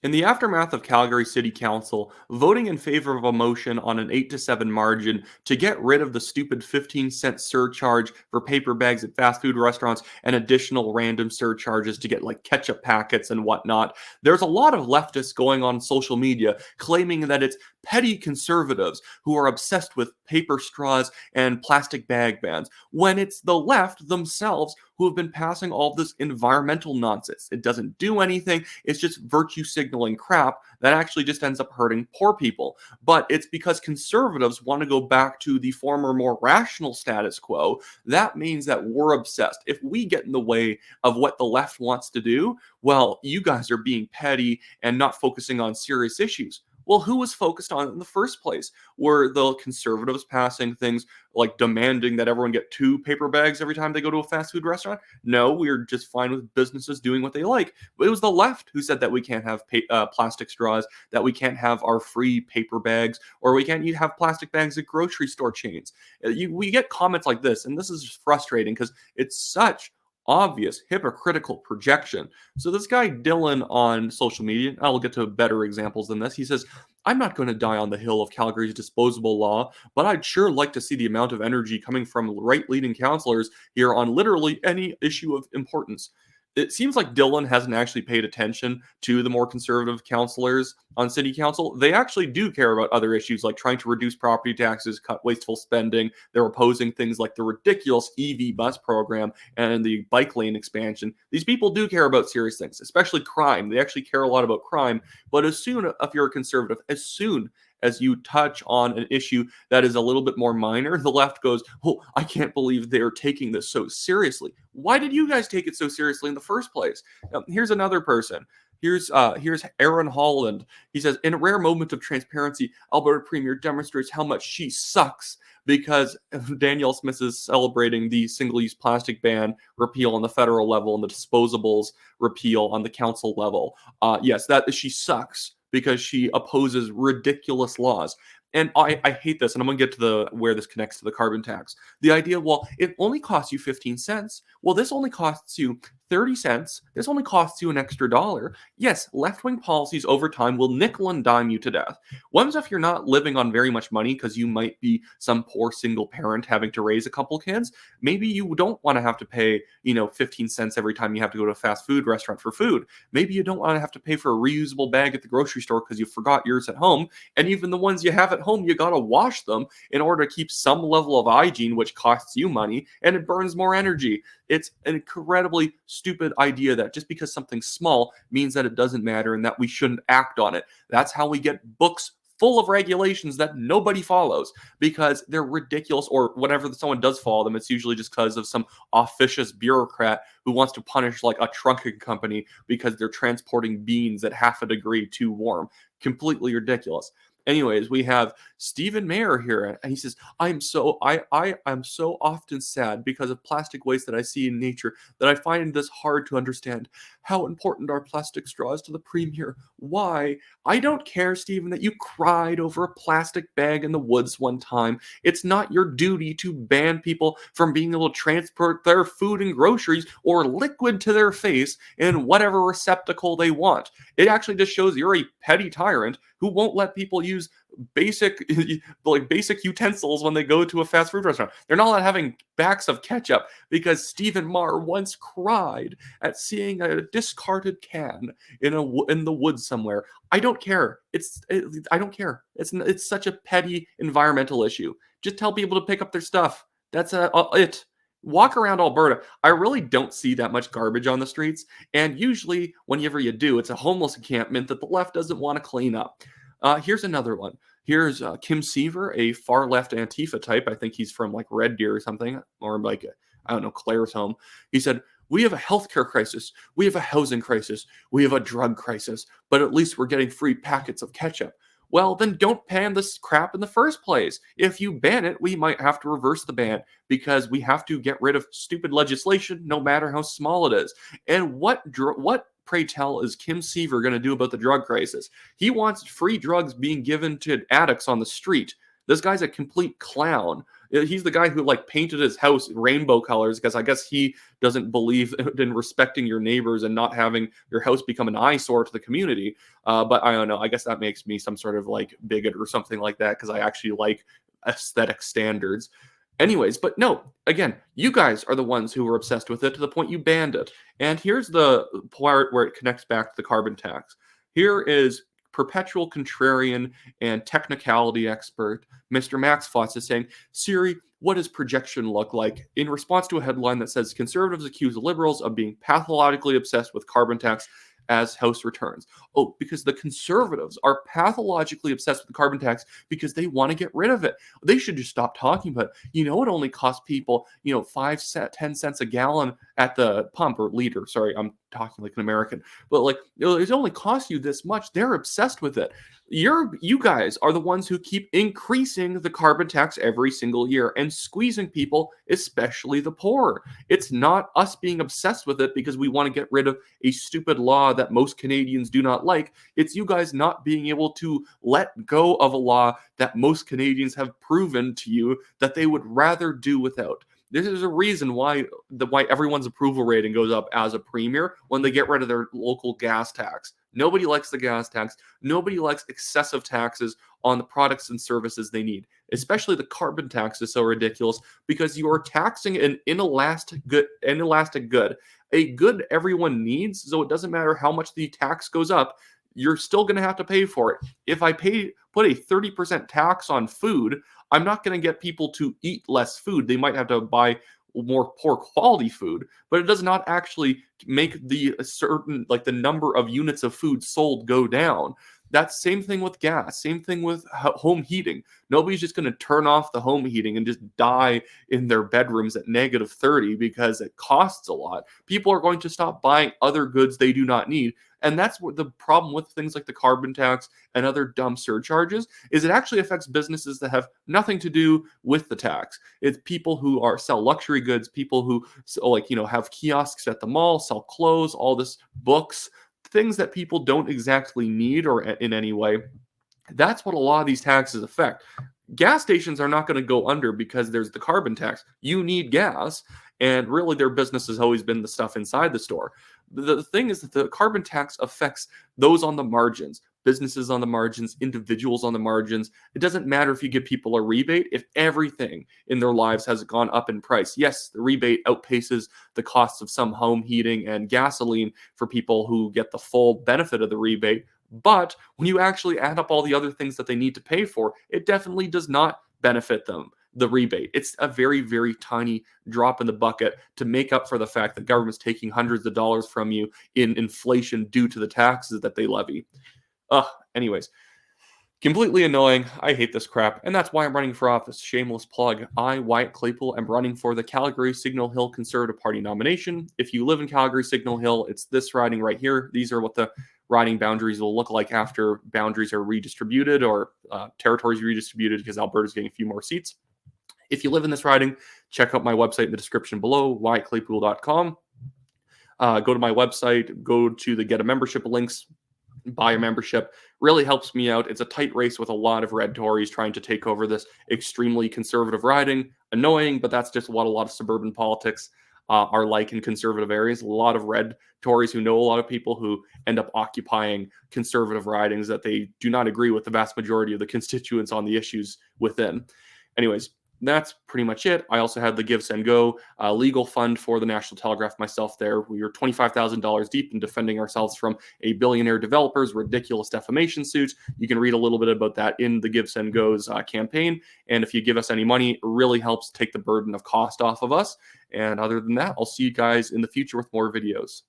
In the aftermath of Calgary City Council voting in favor of a motion on an 8 to 7 margin to get rid of the stupid 15-cent surcharge for paper bags at fast food restaurants and additional random surcharges to get like ketchup packets and whatnot, there's a lot of leftists going on social media claiming that it's petty conservatives who are obsessed with paper straws and plastic bag bans, when it's the left themselves who have been passing all this environmental nonsense. It doesn't do anything. It's just virtue signaling crap that actually just ends up hurting poor people. But it's because conservatives want to go back to the former, more rational status quo. That means that we're obsessed. If we get in the way of what the left wants to do, well, you guys are being petty and not focusing on serious issues. Well, who was focused on it in the first place? Were the conservatives passing things like demanding that everyone get 2 paper bags every time they go to a fast food restaurant? No, we are just fine with businesses doing what they like. But it was the left who said that we can't have plastic straws, that we can't have our free paper bags, or we can't have plastic bags at grocery store chains. We get comments like this, and this is just frustrating because it's such obvious hypocritical projection. So this guy Dylan on social media, I'll get to better examples than this. He says, "I'm not going to die on the hill of Calgary's disposable law, but I'd sure like to see the amount of energy coming from right-leaning councillors here on literally any issue of importance." It seems like Dylan hasn't actually paid attention to the more conservative councillors on city council. They actually do care about other issues like trying to reduce property taxes, cut wasteful spending. They're opposing things like the ridiculous EV bus program and the bike lane expansion. These people do care about serious things, especially crime. They actually care a lot about crime. But as soon, if you're a conservative, as soon as you touch on an issue that is a little bit more minor, the left goes, "Oh, I can't believe they're taking this so seriously. Why did you guys take it so seriously in the first place?" Now, here's another person. Here's Aaron Holland. He says, "In a rare moment of transparency, Alberta Premier demonstrates how much she sucks because Danielle Smith is celebrating the single-use plastic ban repeal on the federal level and the disposables repeal on the council level. Yes, that she sucks because she opposes ridiculous laws." And I hate this, and I'm going to get to the where this connects to the carbon tax. The idea, well, it only costs you 15 cents. Well, this only costs you 30 cents. This only costs you an extra dollar. Yes, left-wing policies over time will nickel and dime you to death. What if you're not living on very much money because you might be some poor single parent having to raise a couple kids? Maybe you don't want to have to pay, 15 cents every time you have to go to a fast food restaurant for food. Maybe you don't want to have to pay for a reusable bag at the grocery store because you forgot yours at home. And even the ones you have at home, you got to wash them in order to keep some level of hygiene, which costs you money and it burns more energy. It's an incredibly stupid idea that just because something's small means that it doesn't matter and that we shouldn't act on it. That's how we get books full of regulations that nobody follows because they're ridiculous, or whenever someone does follow them, it's usually just because of some officious bureaucrat who wants to punish like a trucking company because they're transporting beans at half a degree too warm. Completely ridiculous. Anyways, we have Stephen Mayer here, and he says, I'm so often sad because of plastic waste that I see in nature that I find this hard to understand. How important are plastic straws to the Premier? Why? I don't care, Stephen, that you cried over a plastic bag in the woods one time. It's not your duty to ban people from being able to transport their food and groceries or liquid to their face in whatever receptacle they want. It actually just shows you're a petty tyrant who won't let people use basic utensils when they go to a fast food restaurant. They're not allowed having backs of ketchup because Stephen Marr once cried at seeing a discarded can in the woods somewhere. I don't care. I don't care. It's such a petty environmental issue. Just tell people to pick up their stuff. That's it. Walk around Alberta. I really don't see that much garbage on the streets, and usually, whenever you do, it's a homeless encampment that the left doesn't want to clean up. Here's another one. Here's Kim Seaver, a far left Antifa type. I think he's from like Red Deer or something, or like, I don't know, Claire's home. He said, "We have a healthcare crisis. We have a housing crisis. We have a drug crisis, but at least we're getting free packets of ketchup." Well, then don't ban this crap in the first place. If you ban it, we might have to reverse the ban because we have to get rid of stupid legislation, no matter how small it is. And what pray tell, is Kim Seaver going to do about the drug crisis? He wants free drugs being given to addicts on the street. This guy's a complete clown. He's the guy who like painted his house rainbow colors because I guess he doesn't believe in respecting your neighbors and not having your house become an eyesore to the community. But I don't know. I guess that makes me some sort of like bigot or something like that because I actually like aesthetic standards. Anyways, but no, again, you guys are the ones who were obsessed with it to the point you banned it. And here's the part where it connects back to the carbon tax. Here is perpetual contrarian and technicality expert Mr. Max Fox is saying, Siri, what does projection look like? In response to a headline that says conservatives accuse liberals of being pathologically obsessed with carbon tax as House returns. Oh, because the conservatives are pathologically obsessed with the carbon tax because they want to get rid of it. They should just stop talking about it. You know, it only costs people, 10 cents a gallon at the pump or liter. Sorry, I'm talking like an American. But like, it only costs you this much. They're obsessed with it. You guys are the ones who keep increasing the carbon tax every single year and squeezing people, especially the poor. It's not us being obsessed with it because we want to get rid of a stupid law that most Canadians do not like. It's you guys not being able to let go of a law that most Canadians have proven to you that they would rather do without. This is a reason why everyone's approval rating goes up as a premier when they get rid of their local gas tax. Nobody likes the gas tax. Nobody likes excessive taxes on the products and services they need. Especially the carbon tax is so ridiculous because you are taxing an inelastic good, a good everyone needs. So it doesn't matter how much the tax goes up, you're still going to have to pay for it. If I put a 30% tax on food, I'm not going to get people to eat less food. They might have to buy more poor quality food, but it does not actually make the number of units of food sold go down. That's same thing with gas, same thing with home heating. Nobody's just going to turn off the home heating and just die in their bedrooms at -30 because it costs a lot. People are going to stop buying other goods they do not need. And that's what the problem with things like the carbon tax and other dumb surcharges is it actually affects businesses that have nothing to do with the tax. It's people who sell luxury goods, people who have kiosks at the mall, sell clothes, all this books, things that people don't exactly need or in any way. That's what a lot of these taxes affect. Gas stations are not going to go under because there's the carbon tax. You need gas, and really their business has always been the stuff inside the store. The thing is that the carbon tax affects those on the margins, businesses on the margins, individuals on the margins. It doesn't matter if you give people a rebate if everything in their lives has gone up in price. Yes, the rebate outpaces the costs of some home heating and gasoline for people who get the full benefit of the rebate. But when you actually add up all the other things that they need to pay for, it definitely does not benefit them, the rebate. It's a very, very tiny drop in the bucket to make up for the fact that government's taking hundreds of dollars from you in inflation due to the taxes that they levy. Anyways, completely annoying. I hate this crap, and that's why I'm running for office. Shameless plug. I, Wyatt Claypool, am running for the Calgary Signal Hill Conservative Party nomination. If you live in Calgary Signal Hill, it's this riding right here. These are what the riding boundaries will look like after boundaries are redistributed or territories redistributed because Alberta's getting a few more seats. If you live in this riding, check out my website in the description below, wyattclaypool.com. Go to my website, go to the Get a Membership links, buy a membership. Really helps me out. It's a tight race with a lot of red Tories trying to take over this extremely conservative riding. Annoying, but that's just what a lot of suburban politics are like in conservative areas. A lot of red Tories who know a lot of people who end up occupying conservative ridings that they do not agree with the vast majority of the constituents on the issues within. Anyways, that's pretty much it. I also had the Give, Send, Go legal fund for the National Telegraph myself there. We were $25,000 deep in defending ourselves from a billionaire developer's ridiculous defamation suit. You can read a little bit about that in the Give, Send, Go's campaign. And if you give us any money, it really helps take the burden of cost off of us. And other than that, I'll see you guys in the future with more videos.